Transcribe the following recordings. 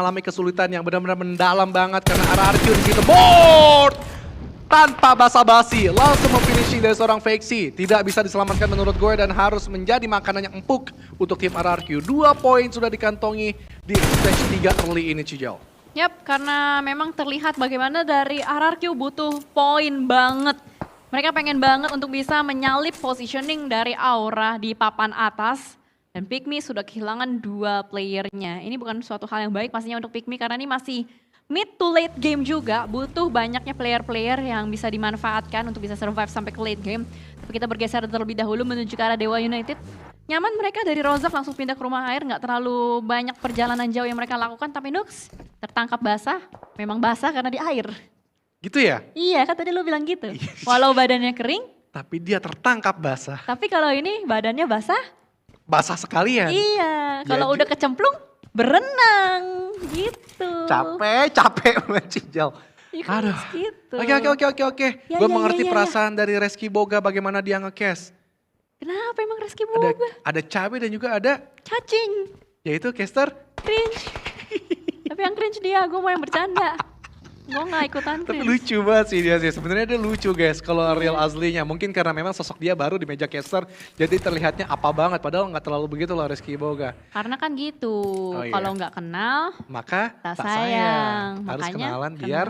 mengalami kesulitan yang benar-benar mendalam banget karena RRQ di situ board tanpa basa-basi langsung memfinishing dari seorang Vexy. Tidak bisa diselamatkan menurut gue dan harus menjadi makanan yang empuk untuk tim RRQ. 2 poin sudah dikantongi di stage 3 early ini, Cijal. Yap, karena memang terlihat bagaimana dari RRQ butuh poin banget. Mereka pengen banget untuk bisa menyalip positioning dari Aura di papan atas. Dan Pikmi sudah kehilangan 2 playernya. Ini bukan suatu hal yang baik pastinya untuk Pikmi karena ini masih mid to late game juga. Butuh banyaknya player-player yang bisa dimanfaatkan untuk bisa survive sampai ke late game. Tapi kita bergeser terlebih dahulu menuju ke arah Dewa United. Nyaman mereka dari Rozak langsung pindah ke rumah air. Nggak terlalu banyak perjalanan jauh yang mereka lakukan. Tapi Nux tertangkap basah. Memang basah karena di air. Gitu ya? Iya, kan tadi lu bilang gitu. Walau badannya kering, tapi dia tertangkap basah. tapi kalau ini badannya basah. Basah sekalian. Iya, kalau Ya, udah kecemplung, berenang gitu. Capek banget Cijal. Ya kan Aduh. gitu. Oke. Ya, Gue ya, mengerti ya. perasaan dari Reski Boga bagaimana dia nge-cast. Kenapa emang Reski Ada, Boga? ada cabai dan juga ada, Cacing, yaitu caster. cringe. Tapi yang cringe dia, gue mau yang bercanda. Gue gak ikutan Tapi cringe. lucu banget sih dia sih. Sebenarnya dia lucu guys kalau real aslinya. Mungkin karena memang sosok dia baru di meja caster. Jadi terlihatnya apa banget. Padahal nggak terlalu begitu loh Reski Boga. Karena kan gitu, Oh, iya. kalau nggak kenal, Maka tak tak sayang. Harus Makanya kenalan biar.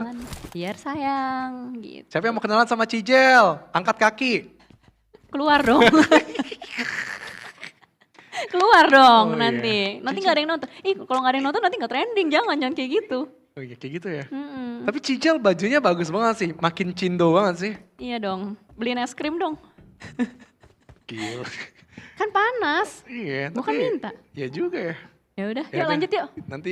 biar sayang gitu. Siapa yang mau kenalan sama Cijel? Angkat kaki. Keluar dong. Keluar dong Oh, nanti. iya. Nanti nggak ada yang nonton. Ih, kalau nggak ada yang nonton nanti nggak trending. Jangan kayak gitu. Oh iya kayak gitu ya. Mm-mm. Tapi Cijel bajunya bagus banget sih. Makin cindo banget sih. Iya dong. Beliin es krim dong. Gila. Kan panas. Iya. Bukan tapi- minta. Ya juga ya. Ya udah, Ya yuk udah. lanjut yuk. Nanti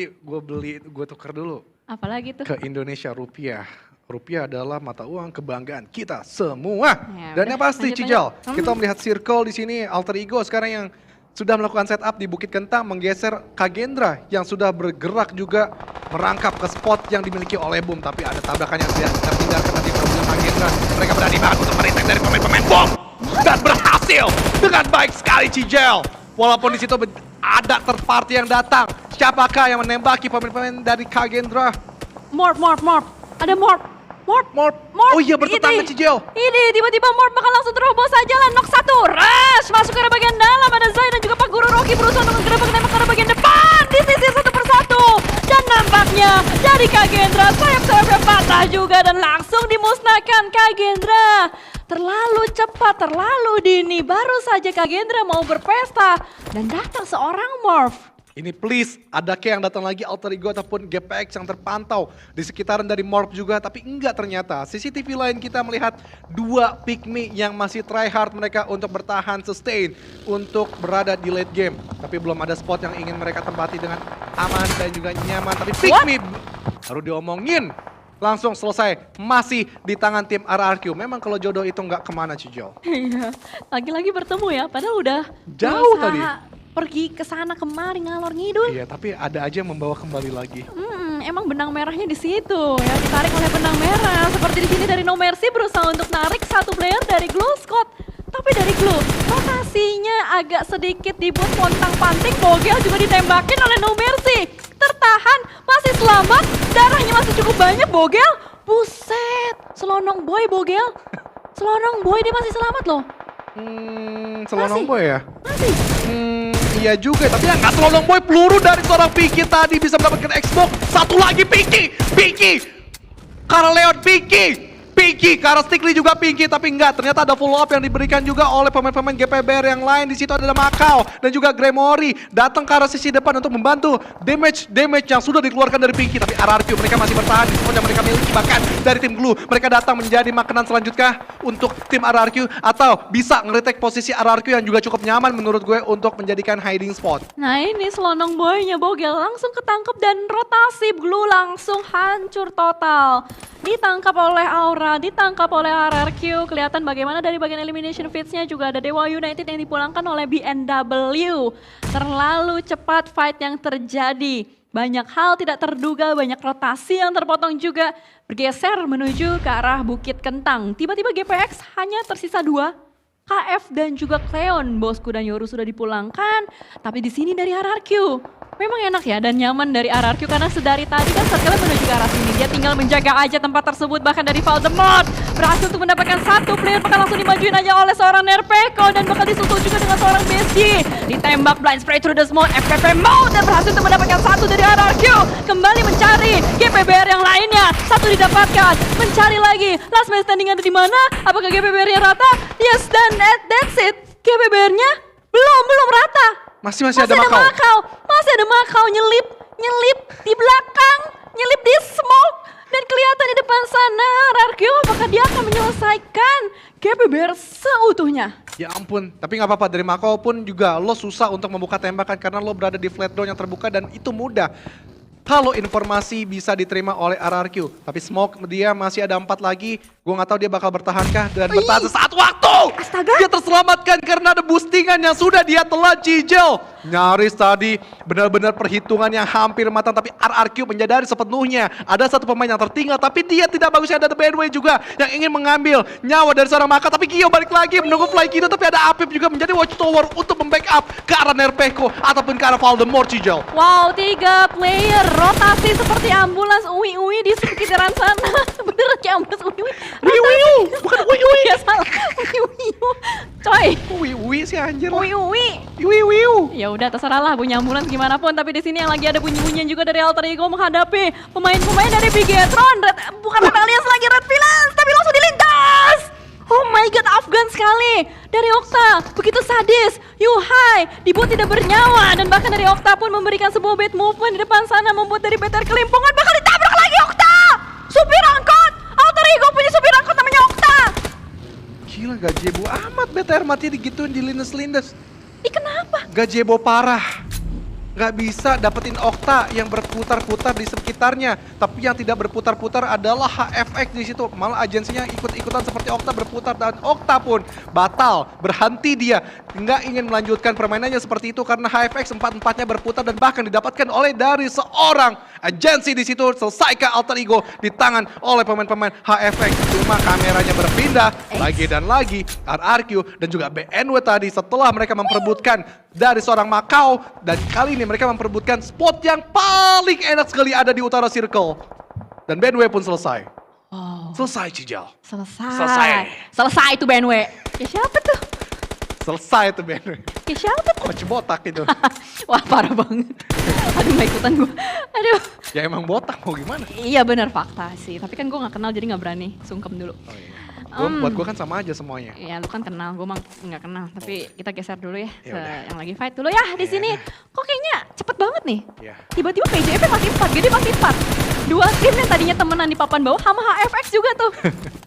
gue tuker dulu Apalagi tuh? ke Indonesia rupiah. Rupiah adalah mata uang kebanggaan kita semua. Ya Dan udah, yang pasti lanjut, Cijal, lanjut. kita melihat circle di sini Alter Ego sekarang yang sudah melakukan setup di Bukit Kentang menggeser Kagendra yang sudah bergerak juga merangkap ke spot yang dimiliki oleh Boom. Tapi ada tabrakan yang tidak terhindarkan nanti mobil Kagendra. Mereka berani banget untuk meritek dari pemain-pemain Boom. Dan berhasil dengan baik sekali Cijal. Walaupun di situ ada third party yang datang. Siapakah yang menembaki pemain-pemain dari Kagendra? Morp. Ada morp. Morp. Oh iya bertetangga Ini. Cijel. Ini tiba-tiba Morp bakal langsung terobos saja lah. Knock 1. Rush. Masuk ke arah bagian dalam. Ada Zai dan juga Pak Guru Rocky berusaha untuk menggerebek nembak ke arah bagian depan. Disisir satu persatu. Dan nampaknya dari Kagendra sayap-sayapnya patah juga. Dan langsung dimusnahkan Kagendra. Terlalu cepat, terlalu dini. Baru saja Kagendra mau berpesta. Dan datang seorang Morph. Ini please, ada kayak yang datang lagi Alter Ego ataupun GPX yang terpantau di sekitaran dari Morp juga, tapi enggak ternyata. CCTV lain kita melihat 2 Pikmi yang masih try hard mereka untuk bertahan sustain untuk berada di late game. Tapi belum ada spot yang ingin mereka tempati dengan aman dan juga nyaman. Tapi Pikmi baru diomongin, langsung selesai. Masih di tangan tim RRQ. Memang kalau jodoh itu nggak kemana Cijel. Iya, lagi-lagi bertemu ya, padahal udah Jauh berusaha tadi. pergi ke sana kemari ngalor ngidul. Iya, tapi ada aja yang membawa kembali lagi. Emang benang merahnya di situ ya, ditarik oleh benang merah. Seperti di sini dari No Mercy berusaha untuk narik satu player dari Glue Squad. Tapi dari Glue, rotasinya agak sedikit dibuat pontang-panting. Bogel juga ditembakin oleh No Mercy. Tertahan, masih selamat, darahnya masih cukup banyak Bogel. Buset, selonong boy Bogel. Selonong boy dia masih selamat loh. Selonong Masih. boy ya? Masih. Iya juga, tapi yang nggak selonong boy peluru dari seorang Piki tadi bisa mendapatkan Xbox. Satu lagi Piki, Karena Leon Piki, karena Stickly juga Piki, tapi enggak. Ternyata ada follow up yang diberikan juga oleh pemain-pemain GPBR yang lain. Di situ ada Macau dan juga Gremory datang ke arah sisi depan untuk membantu damage yang sudah dikeluarkan dari Piki. Tapi RRQ mereka masih bertahan di spot yang mereka miliki. Bahkan dari tim Glue mereka datang menjadi makanan selanjutnya untuk tim RRQ atau bisa nge-retake posisi RRQ yang juga cukup nyaman menurut gue untuk menjadikan hiding spot. Nah ini selonong boynya Bogel langsung ketangkep dan rotasi Glue langsung hancur total. Ditangkap oleh Aura, ditangkap oleh RRQ. Kelihatan bagaimana dari bagian elimination feeds-nya juga ada Dewa United yang dipulangkan oleh BNW. Terlalu cepat fight yang terjadi. Banyak hal tidak terduga, banyak rotasi yang terpotong juga. Bergeser menuju ke arah Bukit Kentang. Tiba-tiba GPX hanya tersisa 2. KF dan juga Cleon, Bosku dan Yoru sudah dipulangkan. Tapi di sini dari RRQ, Memang enak ya dan nyaman dari RRQ karena sedari tadi kan circle menuju ke arah sini. Dia tinggal menjaga aja tempat tersebut, bahkan dari Voldemort berhasil untuk mendapatkan satu player, bakal langsung dimajuin aja oleh seorang Nerpeko dan bakal disusul juga dengan seorang Bestie. Ditembak blind spray through the smoke, FPP mode dan berhasil untuk mendapatkan satu dari RRQ. Kembali mencari GPBR yang lainnya, satu didapatkan, mencari lagi. Last man standing ada di mana? Apakah GPBR-nya rata? Yes, dan that's it. GPBR-nya belum rata. Masih ada Makau. Masih ada Makau nyelip di belakang, nyelip di smoke. Dan kelihatan di depan sana, RRQ apakah dia akan menyelesaikan GPBR seutuhnya? Ya ampun, tapi nggak apa-apa, dari Makau pun juga lo susah untuk membuka tembakan karena lo berada di flat door yang terbuka dan itu mudah. Kalau informasi bisa diterima oleh RRQ, tapi smoke dia masih ada 4 lagi, gue nggak tahu dia bakal bertahankah dan bertahan saat waktu. Astaga. Dia terselamatkan karena ada boostingan yang sudah dia telan Cicel. Nyaris tadi benar-benar perhitungan yang hampir matang, tapi RRQ menyadari sepenuhnya ada satu pemain yang tertinggal, tapi dia tidak bagusnya. Ada Bandway juga yang ingin mengambil nyawa dari seorang Maka, tapi Gio balik lagi menunggu fly Kido, tapi ada Apip juga menjadi watchtower untuk membackup ke arah Nerpeko ataupun ke arah Voldemort Cicel. Wow, 3 player rotasi seperti ambulans uwi di sekitaran sana. Bener kayak ambulans uwi. Bukan Uwi. Ya salah. Uwi. Coy. Uwi sih anjir lah. Uwi. Ya udah terserah lah bunyi ambulans gimana pun, tapi di sini yang lagi ada bunyi-bunyian juga dari Alter Ego menghadapi pemain-pemain dari Bigetron. Bukan Red Alliance lagi, Red Villains, tapi langsung dilindas. Oh my god, Afgan sekali dari Okta, begitu sadis. Yuhai dibuat tidak bernyawa dan bahkan dari Okta pun memberikan sebuah bad movement di depan sana, membuat dari BTR kelimpungan bakal ditabrak lagi Okta. Supir angkot, Alter Ego punya supir angkot namanya Okta. Gila, gazebo amat BTR mati digituin, dilindes-lindes. Ih kenapa? Gazebo parah. Gak bisa dapetin Okta yang berputar-putar di sekitarnya. Tapi yang tidak berputar-putar adalah HFX di situ. Malah agensinya ikut-ikutan seperti Okta berputar. Dan Okta pun batal, berhenti dia. Nggak ingin melanjutkan permainannya seperti itu karena HFX 4-4-nya berputar dan bahkan didapatkan oleh dari seorang agensi di situ. Selesaikan Alter Ego di tangan oleh pemain-pemain HFX. Cuma kameranya berpindah lagi dan lagi. RRQ dan juga BNW tadi setelah mereka memperebutkan dari seorang Makau, dan kali ini mereka memperebutkan spot yang paling enak sekali ada di utara circle. Dan BNW pun selesai. Oh. Selesai Cicel. Selesai itu BNW. Ya siapa tuh? Selesai itu BNW. Ya siapa tuh? Coach botak itu. Wah parah banget. Aduh gak ikutan gue. Aduh. Ya emang botak, mau gimana? Iya benar fakta sih. Tapi kan gue gak kenal jadi gak berani. Sungkem dulu. Oh, iya. Buat gue kan sama aja semuanya. Iya lu kan kenal, gue mah gak kenal. Tapi kita geser dulu ya. Yaudah. Yang lagi fight dulu ya di sini. Kok kayaknya cepet banget nih. Iya. Tiba-tiba PJP masih 4, Gede masih 4. Dua tim yang tadinya temenan di papan bawah sama HFX juga tuh.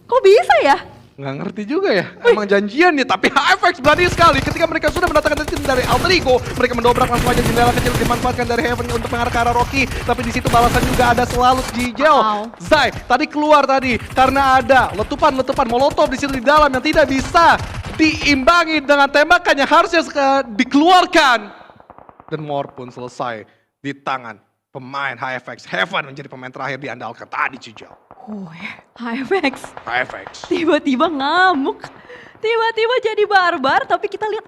Kok bisa ya? Nggak ngerti juga ya, emang janjian nih, tapi HFX berani sekali ketika mereka sudah mendatangkan tim dari Alter Ego. Mereka mendobrak langsung aja jendela kecil dimanfaatkan dari Heaven untuk mengarah ke arah Rocky, tapi di situ balasan juga ada selalu Jijel. Zai tadi keluar tadi karena ada letupan molotov di situ di dalam yang tidak bisa diimbangi dengan tembakan yang harusnya dikeluarkan. Dan Mor pun selesai di tangan pemain HFX. Heaven menjadi pemain terakhir diandalkan tadi Jijel. HFX tiba-tiba ngamuk, tiba-tiba jadi barbar, tapi kita lihat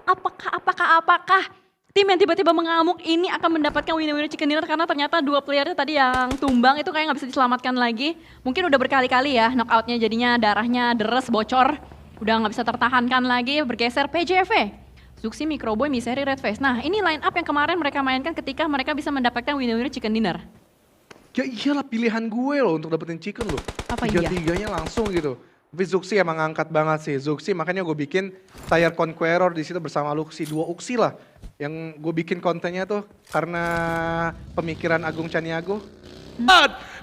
apakah tim yang tiba-tiba mengamuk ini akan mendapatkan winner chicken dinner karena ternyata 2 playernya tadi yang tumbang itu kayak nggak bisa diselamatkan lagi. Mungkin udah berkali-kali ya knockoutnya, jadinya darahnya deres bocor, udah nggak bisa tertahankan lagi, bergeser PJV. Zuxi, Microboy, Misery, Redface. Nah ini line up yang kemarin mereka mainkan ketika mereka bisa mendapatkan winner chicken dinner. Ya iyalah pilihan gue loh untuk dapetin chicken loh. Apa iya? Tiga-tiganya langsung gitu. Tapi Zuxi emang angkat banget sih. Zuxi makanya gue bikin Tire Conqueror di situ bersama Luxi. 2 Uxi lah. Yang gue bikin kontennya tuh karena pemikiran Agung Caniago.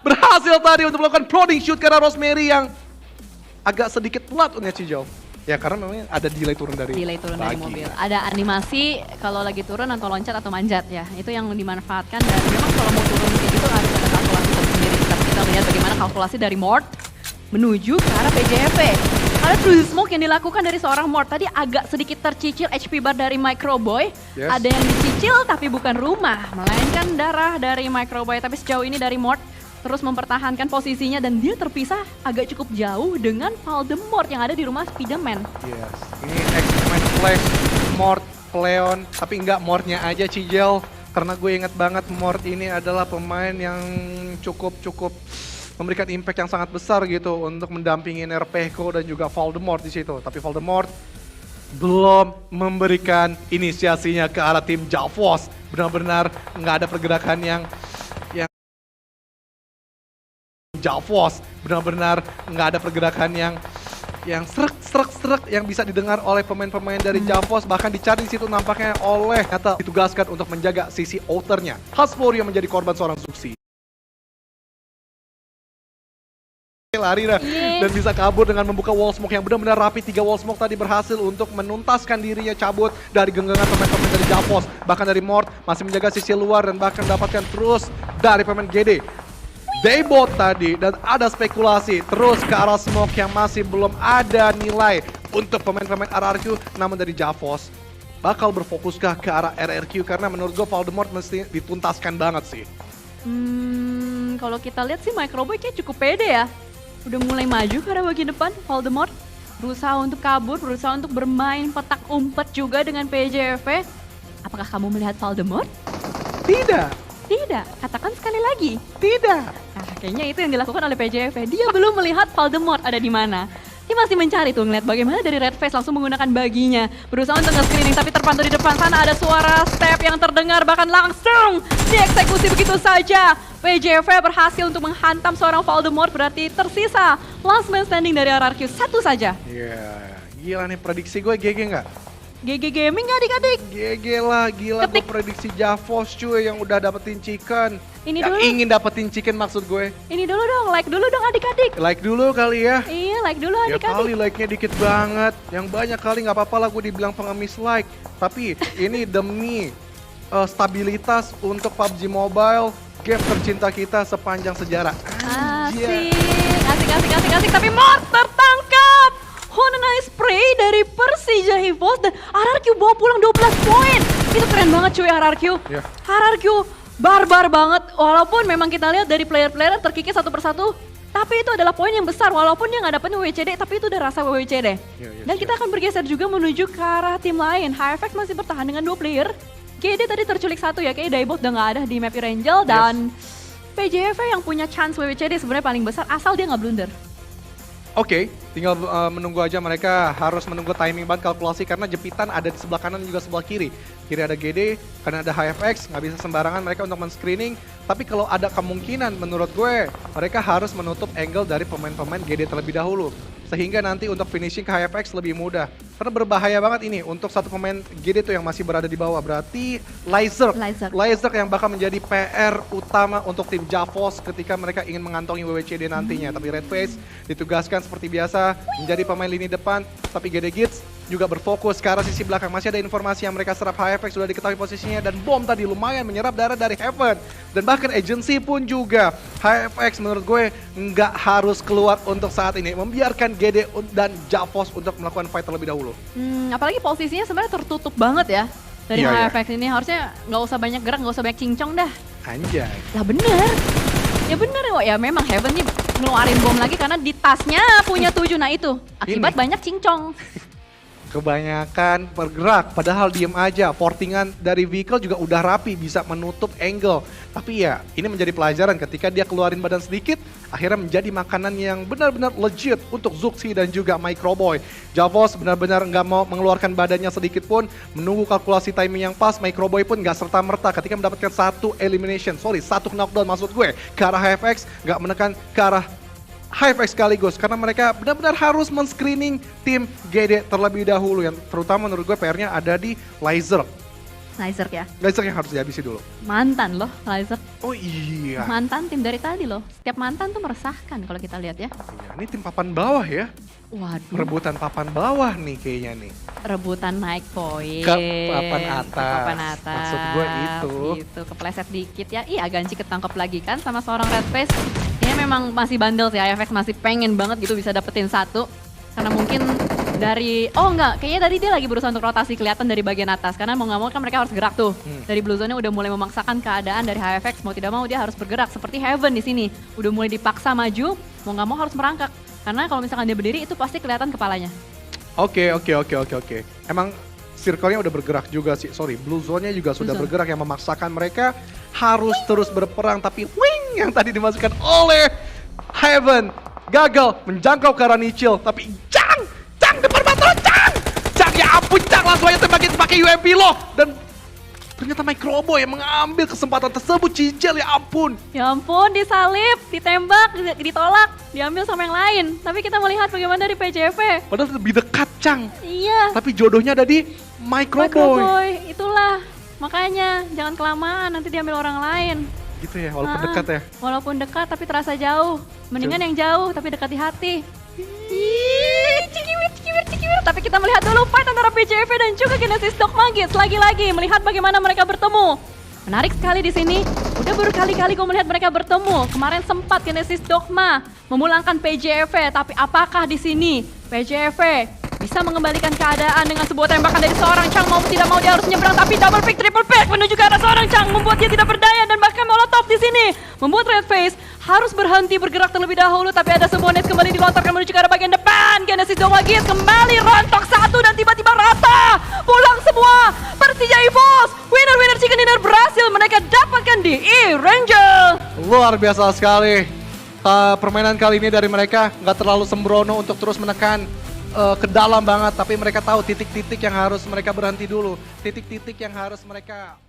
Berhasil tadi untuk melakukan prodding shoot karena Rosemary yang agak sedikit telat unnya Cijau. Ya karena memang ada delay turun dari mobil. Ada animasi kalau lagi turun atau loncat atau manjat ya. Itu yang dimanfaatkan dan memang kalau mau turun kayak gitu harus ada kalkulasi tersendiri. Tapi kita lihat bagaimana kalkulasi dari Mort menuju ke arah PJP. Ada true smoke yang dilakukan dari seorang Mort. Tadi agak sedikit tercicil HP bar dari Microboy. Yes. Ada yang dicicil tapi bukan rumah, melainkan darah dari Microboy. Tapi sejauh ini dari Mort terus mempertahankan posisinya dan dia terpisah agak cukup jauh dengan Voldemort yang ada di rumah Spiderman. Yes, ini X-Men Flash, Mort, Leon, tapi enggak Mortnya aja Cijel. Karena gue inget banget Mort ini adalah pemain yang cukup memberikan impact yang sangat besar gitu untuk mendampingi Nerpeco dan juga Voldemort di situ. Tapi Voldemort belum memberikan inisiasinya ke arah tim Javos. Benar-benar nggak ada pergerakan yang Javos. Benar-benar nggak ada pergerakan yang serak yang bisa didengar oleh pemain-pemain dari Javos, bahkan dicari di situ nampaknya oleh kata ditugaskan untuk menjaga sisi outernya. Hasbro yang menjadi korban seorang Zuxi. Lari dan bisa kabur dengan membuka wall smoke yang benar-benar rapi. 3 wall smoke tadi berhasil untuk menuntaskan dirinya cabut dari genggaman pemain-pemain dari Javos. Bahkan dari Mort masih menjaga sisi luar dan bahkan mendapatkan terus dari pemain GD. Daybot tadi dan ada spekulasi terus ke arah smoke yang masih belum ada nilai untuk pemain-pemain RRQ, namun dari Javos bakal berfokuskah ke arah RRQ karena menurut gue Voldemort mesti dituntaskan banget sih. Kalau kita lihat sih Microboy kayak cukup pede ya. Udah mulai maju ke arah bagian depan. Voldemort berusaha untuk kabur, berusaha untuk bermain petak umpet juga dengan PJV. Apakah kamu melihat Voldemort? Tidak. Tidak, katakan sekali lagi. Tidak. Nah, kayaknya itu yang dilakukan oleh PJV. Dia belum melihat Voldemort ada di mana. Dia masih mencari tuh, ngeliat bagaimana dari Red Face langsung menggunakan baginya. Berusaha untuk nge-screening, tapi terpantau di depan sana ada suara step yang terdengar, bahkan langsung dieksekusi begitu saja. PJV berhasil untuk menghantam seorang Voldemort, berarti tersisa last man standing dari RRQ, satu saja. Iya, gila nih prediksi gue GG nggak? GG Gaming nggak adik-adik? GG lah, gila gue prediksi Javos cuy yang udah dapetin chicken. Ini yang dulu. ingin dapetin chicken maksud gue. Ini dulu dong, like dulu dong adik-adik. Like dulu kali ya. Iya, like dulu Ya adik-adik. kali like-nya dikit banget. Yang banyak kali nggak apa-apa lah gue dibilang pengemis like. Tapi ini demi stabilitas untuk PUBG Mobile, game tercinta kita sepanjang sejarah. Anjir. Asik. Tapi Mort tertangkap. Honenai spray dari Persija Hivos dan RRQ bawa pulang 12 poin. Itu keren banget cuy RRQ. Yeah. RRQ barbar banget. Walaupun memang kita lihat dari player-player terkikis satu persatu. Tapi itu adalah poin yang besar. Walaupun dia nggak dapetin WWCD, tapi itu udah rasa WWCD. Dan kita akan bergeser juga menuju ke arah tim lain. HFX masih bertahan dengan 2 player. GD tadi terculik 1 ya, kayak Daybot udah nggak ada di map Erangel. Dan PJV yang punya chance WWCD sebenarnya paling besar asal dia nggak blunder. Oke, tinggal menunggu aja, mereka harus menunggu timing banget kalkulasi karena jepitan ada di sebelah kanan juga sebelah kiri. Kiri ada GD, karena ada HFX, nggak bisa sembarangan mereka untuk men-screening. Tapi kalau ada kemungkinan menurut gue, mereka harus menutup angle dari pemain-pemain GD terlebih dahulu. Sehingga nanti untuk finishing ke HFX lebih mudah. Karena berbahaya banget ini untuk satu pemain GD tuh yang masih berada di bawah. Berarti Laser yang bakal menjadi PR utama untuk tim Javos ketika mereka ingin mengantongi WWCD nantinya. Tapi Red Face ditugaskan seperti biasa menjadi pemain lini depan. Tapi GD Gits juga berfokus ke arah sisi belakang. Masih ada informasi yang mereka serap, HFX sudah diketahui posisinya dan bom tadi lumayan menyerap darah dari Heaven. Dan bahkan agency pun juga. HFX menurut gue nggak harus keluar untuk saat ini. Membiarkan GD dan Javos untuk melakukan fight terlebih dahulu. Apalagi posisinya sebenarnya tertutup banget ya. Dari HFX ini harusnya nggak usah banyak gerak, nggak usah banyak cincong dah. Anjay. Lah bener. Ya bener ya, memang Heaven nih ngeluarin bom lagi karena di tasnya punya 7. Nah itu, akibat banyak cincong. Kebanyakan bergerak, padahal diem aja. Portingan dari vehicle juga udah rapi, bisa menutup angle. Tapi ya, ini menjadi pelajaran ketika dia keluarin badan sedikit, akhirnya menjadi makanan yang benar-benar legit untuk Zuxi dan juga Microboy. Javos benar-benar nggak mau mengeluarkan badannya sedikit pun, menunggu kalkulasi timing yang pas. Microboy pun nggak serta-merta ketika mendapatkan satu knockdown maksud gue, ke arah HFX, nggak menekan ke arah HFX sekaligus karena mereka benar-benar harus men-screening tim GD terlebih dahulu yang terutama menurut gue PR-nya ada di Laser ya. Laser yang harus dihabisi dulu. Mantan loh Laser. Oh iya. Mantan tim dari tadi loh. Setiap mantan tuh meresahkan kalau kita lihat ya. Iya, ini tim papan bawah ya. Waduh. Rebutan papan bawah nih kayaknya nih. Rebutan naik poin. Ke papan atas. Ke papan atas. Maksud gue itu. Itu kepleset dikit ya. Iya Ganci ketangkep lagi kan sama seorang Red Face. Ini memang masih bandel sih, IFX masih pengen banget gitu bisa dapetin 1. Karena mungkin dari, kayaknya tadi dia lagi berusaha untuk rotasi kelihatan dari bagian atas. Karena mau nggak mau kan mereka harus gerak tuh. Dari Blue Zone-nya udah mulai memaksakan keadaan dari HFX, mau tidak mau dia harus bergerak. Seperti Heaven di sini, udah mulai dipaksa maju, mau nggak mau harus merangkak. Karena kalau misalkan dia berdiri itu pasti kelihatan kepalanya. Oke. Emang circle-nya udah bergerak juga sih. Sorry, Blue Zone-nya juga sudah Blue Zone. bergerak yang memaksakan mereka harus terus berperang. Tapi wing yang tadi dimasukkan oleh Heaven gagal menjangkau ke arah Nichil. Tapi Chang depan mata Chang ya ampun Chang langsung aja tembakin pakai UMP loh. Dan ternyata Microboy yang mengambil kesempatan tersebut. Cicil ya ampun. Ya ampun, disalip, ditembak, ditolak, diambil sama yang lain. Tapi kita melihat bagaimana dari PJV. Padahal lebih dekat Chang. Iya, Tapi jodohnya ada di Microboy. Microboy, itulah. Makanya jangan kelamaan, nanti diambil orang lain. Gitu ya, walaupun Ah, dekat ya. Walaupun dekat tapi terasa jauh. Mendingan yang jauh tapi dekat di hati. Ih, cikimir. Tapi kita melihat dulu fight antara PJV dan juga Genesis Dogma Kids. Lagi-lagi melihat bagaimana mereka bertemu. Menarik sekali di sini. Udah berkali-kali gue melihat mereka bertemu. Kemarin sempat Genesis Dogma memulangkan PJV, tapi apakah di sini PJV bisa mengembalikan keadaan dengan sebuah tembakan dari seorang Chang? Mau tidak mau dia harus menyeberang, tapi double pick, triple pick menuju ke arah seorang Chang membuat dia tidak berdaya dan bahkan molotov di sini membuat Red Face harus berhenti bergerak terlebih dahulu. Tapi ada sebuah nade kembali dilontarkan menuju ke arah bagian depan. Genesis Dogma Kids kembali rontok satu dan tiba-tiba rata. Pulang semua. Persija EVOS winner chicken dinner berhasil mereka dapatkan di E-Ranger. Luar biasa sekali. Permainan kali ini dari mereka nggak terlalu sembrono untuk terus menekan ke dalam banget. Tapi mereka tahu titik-titik yang harus mereka berhenti dulu. Titik-titik yang harus mereka